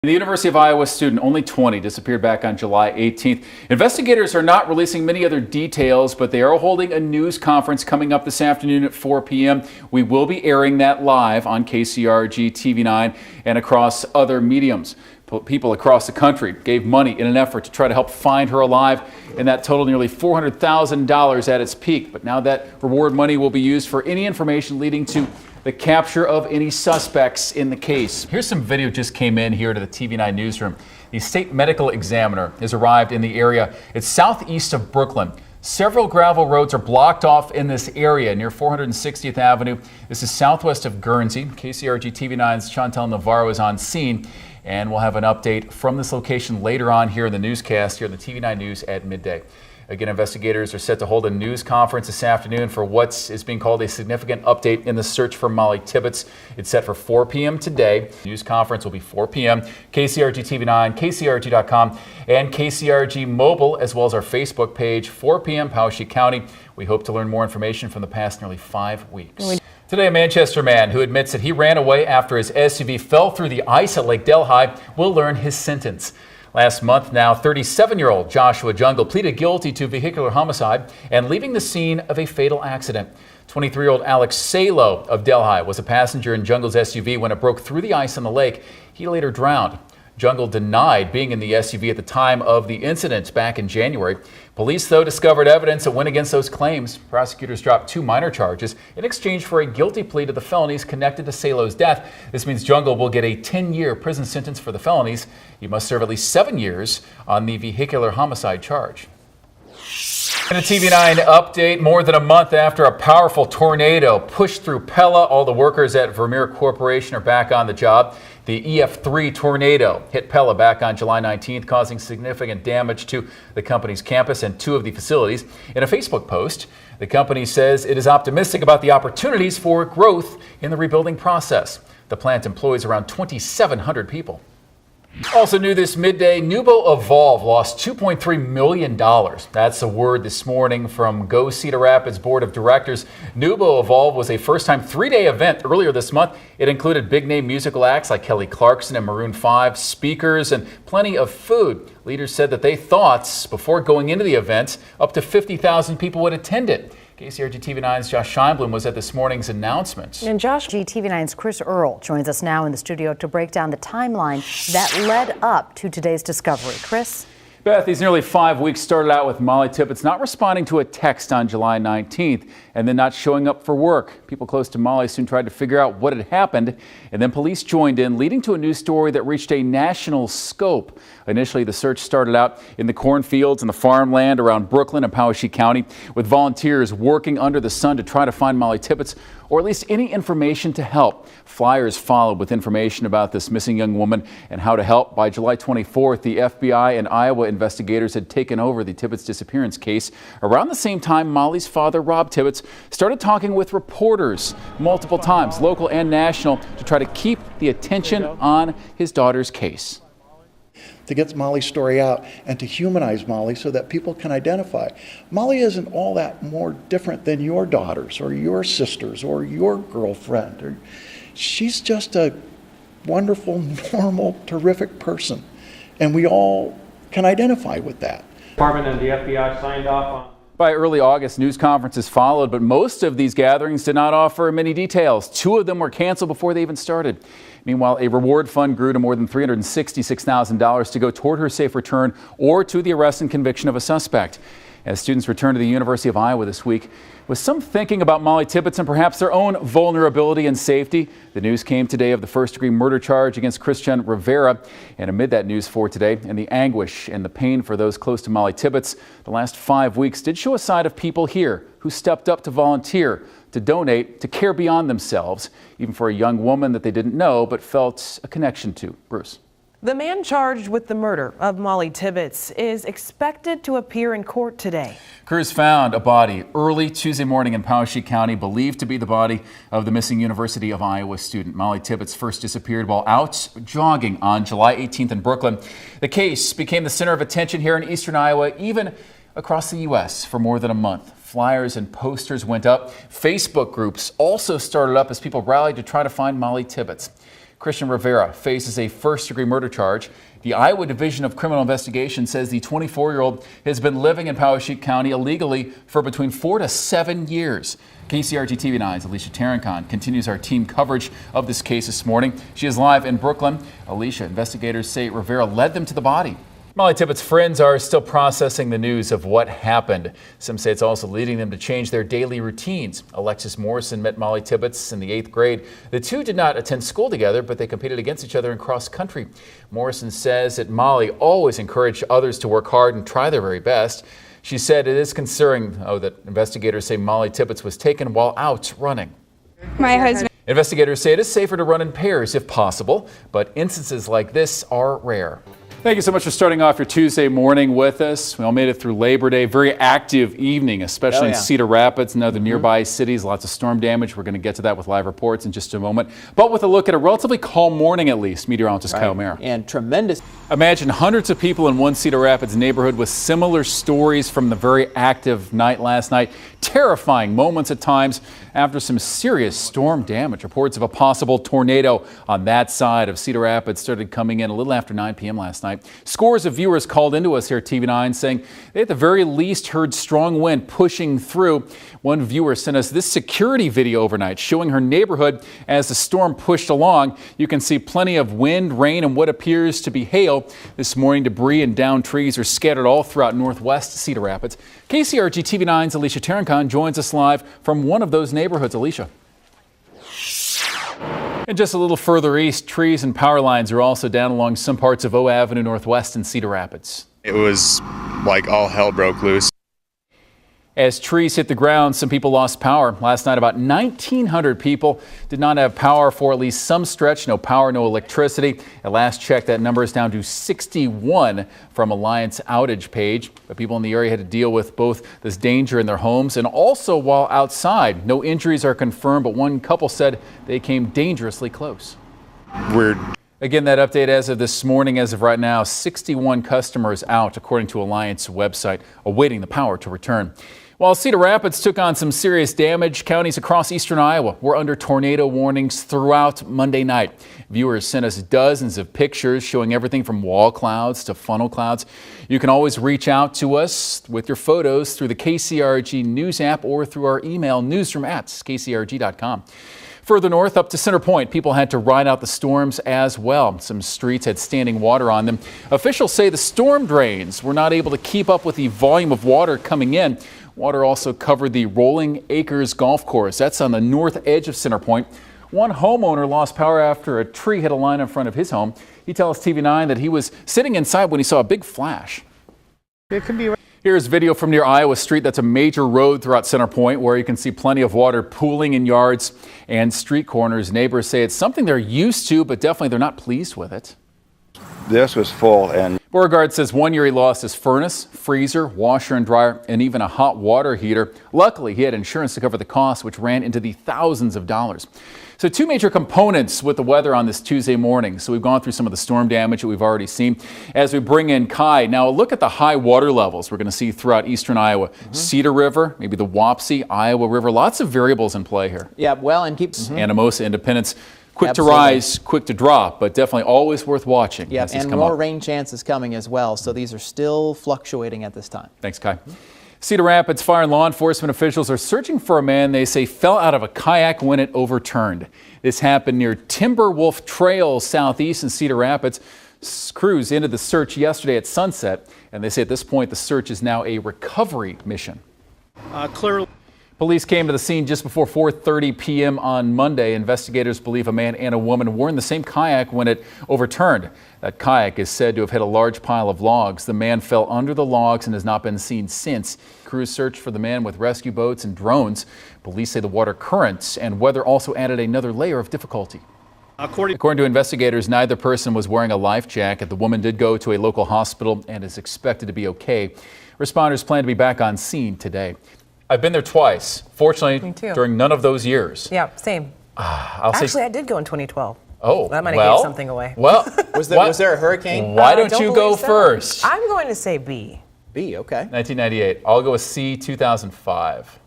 The University of Iowa student, only 20, disappeared back on July 18th. Investigators are not releasing many other details, but they are holding a news conference coming up this afternoon at 4 p.m. We will be airing that live on KCRG-TV9 and across other mediums. People across the country gave money in an effort to try to help find her alive, and that totaled nearly $400,000 at its peak. But now that reward money will be used for any information leading to the capture of any suspects in the case. Here's some video just came in here to the TV9 newsroom. The state medical examiner has arrived in the area. It's southeast of Brooklyn. Several gravel roads are blocked off in this area near 460th Avenue. This is southwest of Guernsey. KCRG-TV9's Chantel Navarro is on scene, and we'll have an update from this location later on here in the newscast here on the TV9 News at midday. Again, investigators are set to hold a news conference this afternoon for what is being called a significant update in the search for Mollie Tibbetts. It's set for 4 p.m. today. News conference will be 4 p.m. KCRG-TV9, KCRG.com, and KCRG Mobile, as well as our Facebook page, 4 p.m. Poweshiek County. We hope to learn more information from the past nearly 5 weeks. Today, a Manchester man who admits that he ran away after his SUV fell through the ice at Lake Delhi will learn his sentence. Last month now, 37-year-old Joshua Jungle pleaded guilty to vehicular homicide and leaving the scene of a fatal accident. 23-year-old Alex Salo of Delhi was a passenger in Jungle's SUV when it broke through the ice on the lake. He later drowned. Jungle denied being in the SUV at the time of the incident back in January. Police, though, discovered evidence that went against those claims. Prosecutors dropped 2 minor charges in exchange for a guilty plea to the felonies connected to Salo's death. This means Jungle will get a 10-year prison sentence for the felonies. He must serve at least 7 years on the vehicular homicide charge. In a TV9 update, more than a month after a powerful tornado pushed through Pella, all the workers at Vermeer Corporation are back on the job. The EF3 tornado hit Pella back on July 19th, causing significant damage to the company's campus and 2 of the facilities. In a Facebook post, the company says it is optimistic about the opportunities for growth in the rebuilding process. The plant employs around 2,700 people. Also new this midday, Nubo Evolve lost $2.3 million. That's a word this morning from Go Cedar Rapids Board of Directors. Nubo Evolve was a first-time 3-day event earlier this month. It included big-name musical acts like Kelly Clarkson and Maroon 5, speakers, and plenty of food. Leaders said that they thought, before going into the event, up to 50,000 people would attend it. KCRG-TV9's Josh Scheinblum was at this morning's announcement. And Josh, TV9's Chris Earl joins us now in the studio to break down the timeline that led up to today's discovery. Chris? Beth, these nearly 5 weeks started out with Mollie Tibbetts not responding to a text on July 19th and then not showing up for work. People close to Mollie soon tried to figure out what had happened, and then police joined in, leading to a news story that reached a national scope. Initially, the search started out in the cornfields and the farmland around Brooklyn and Poweshiek County, with volunteers working under the sun to try to find Mollie Tibbetts, or at least any information to help. Flyers followed with information about this missing young woman and how to help. By July 24th, the FBI and Iowa investigators had taken over the Tibbetts disappearance case. Around the same time, Mollie's father, Rob Tibbetts, started talking with reporters multiple times, local and national, to try to keep the attention on his daughter's case. To get Mollie's story out and to humanize Mollie so that people can identify. Mollie isn't all that more different than your daughters or your sisters or your girlfriend. She's just a wonderful, normal, terrific person. And we all can identify with that. Department and the FBI signed off on. By early August, news conferences followed, but most of these gatherings did not offer many details. 2 of them were canceled before they even started. Meanwhile, a reward fund grew to more than $366,000 to go toward her safe return or to the arrest and conviction of a suspect. As students return to the University of Iowa this week, with some thinking about Mollie Tibbetts and perhaps their own vulnerability and safety, the news came today of the first-degree murder charge against Christian Rivera. And amid that news for today and the anguish and the pain for those close to Mollie Tibbetts, the last 5 weeks did show a side of people here who stepped up to volunteer, to donate, to care beyond themselves, even for a young woman that they didn't know but felt a connection to. Bruce. The man charged with the murder of Mollie Tibbetts is expected to appear in court today. Crews found a body early Tuesday morning in Poweshiek County, believed to be the body of the missing University of Iowa student. Mollie Tibbetts first disappeared while out jogging on July 18th in Brooklyn. The case became the center of attention here in eastern Iowa, even across the U.S. for more than a month. Flyers and posters went up. Facebook groups also started up as people rallied to try to find Mollie Tibbetts. Christian Rivera faces a first-degree murder charge. The Iowa Division of Criminal Investigation says the 24-year-old has been living in Poweshiek County illegally for between 4 to 7 years. KCRG-TV9's Alicia Tarancon continues our team coverage of this case this morning. She is live in Brooklyn. Alicia, investigators say Rivera led them to the body. MOLLIE Tibbetts' friends are still processing the news of what happened. Some say it's also leading them to change their daily routines. Alexis Morrison met MOLLIE Tibbetts in the 8th grade. The two did not attend school together, but they competed against each other in cross country. Morrison says that MOLLIE always encouraged others to work hard and try their very best. She said it is concerning that investigators say MOLLIE Tibbetts was taken while out running. My husband. Investigators say it is safer to run in pairs if possible, but instances like this are rare. Thank you so much for starting off your Tuesday morning with us. We all made it through Labor Day. Very active evening, especially in Cedar Rapids and other nearby cities. Lots of storm damage. We're going to get to that with live reports in just a moment. But with a look at a relatively calm morning, at least, meteorologist Kaj O'Mara. And tremendous. Imagine hundreds of people in one Cedar Rapids neighborhood with similar stories from the very active night last night. Terrifying moments at times after some serious storm damage. Reports of a possible tornado on that side of Cedar Rapids started coming in a little after 9 p.m. last night. Scores of viewers called into us here at TV9 saying they at the very least heard strong wind pushing through. One viewer sent us this security video overnight showing her neighborhood as the storm pushed along. You can see plenty of wind, rain, and what appears to be hail. This morning, debris and downed trees are scattered all throughout northwest Cedar Rapids. KCRG-TV9's Alicia Tarancon joins us live from one of those neighborhoods. Alicia. And just a little further east, trees and power lines are also down along some parts of O Avenue Northwest in Cedar Rapids. It was like all hell broke loose. As trees hit the ground, some people lost power. Last night, about 1,900 people did not have power for at least some stretch. No power, no electricity. At last check, that number is down to 61 from Alliance outage page. But people in the area had to deal with both this danger in their homes and also while outside. No injuries are confirmed, but one couple said they came dangerously close. Again, that update as of this morning, as of right now, 61 customers out, according to Alliance website, awaiting the power to return. While Cedar Rapids took on some serious damage, counties across eastern Iowa were under tornado warnings throughout Monday night. Viewers sent us dozens of pictures showing everything from wall clouds to funnel clouds. You can always reach out to us with your photos through the KCRG News app or through our email newsroom@kcrg.com. Further north up to Center Point, people had to ride out the storms as well. Some streets had standing water on them. Officials say the storm drains were not able to keep up with the volume of water coming in. Water also covered the Rolling Acres Golf Course. That's on the north edge of Center Point. One homeowner lost power after a tree hit a line in front of his home. He tells TV9 that he was sitting inside when he saw a big flash. It could be. Here's video from near Iowa Street. That's a major road throughout Center Point where you can see plenty of water pooling in yards and street corners. Neighbors say it's something they're used to, but definitely they're not pleased with it. This was full, and Beauregard says 1 year he lost his furnace, freezer, washer and dryer, and even a hot water heater. Luckily, he had insurance to cover the cost, which ran into the thousands of dollars. So two major components with the weather on this Tuesday morning. So we've gone through some of the storm damage that we've already seen. As we bring in Kaj, now a look at the high water levels we're going to see throughout eastern Iowa. Cedar River, maybe the Wapsie, Iowa River, lots of variables in play here. Yeah, well, and keeps. Anamosa, Independence. Quick Absolutely. to rise, quick to drop, but definitely always worth watching. Yeah, and more rain chances coming as well, so these are still fluctuating at this time. Thanks, Kaj. Cedar Rapids fire and law enforcement officials are searching for a man they say fell out of a kayak when it overturned. This happened near Timberwolf Trail southeast in Cedar Rapids. Crews ended the search yesterday at sunset, and they say at this point the search is now a recovery mission. Clearly. Police came to the scene just before 4:30 p.m. on Monday. Investigators believe a man and a woman were in the same kayak when it overturned. That kayak is said to have hit a large pile of logs. The man fell under the logs and has not been seen since. Crews searched for the man with rescue boats and drones. Police say the water currents and weather also added another layer of difficulty. According to investigators, neither person was wearing a life jacket. The woman did go to a local hospital and is expected to be okay. Responders plan to be back on scene today. I've been there twice. Fortunately, during none of those years. Yeah, same. Actually, I did go in 2012. Oh, that might have gave something away. Well, was there a hurricane? Why don't you go first? I'm going to say B. B, okay. 1998. I'll go with C, 2005.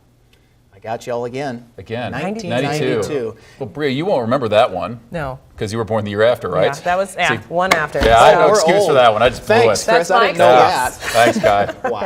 I got you all again. Again, 1992. Well, Brea, you won't remember that one No. because you were born the year after, right? Yeah, that was See, one after. yeah, I had no We're excuse old. for that one. I just blew Thanks, it. Chris. That's I my didn't know Yeah. that. Thanks, Kai. Wow.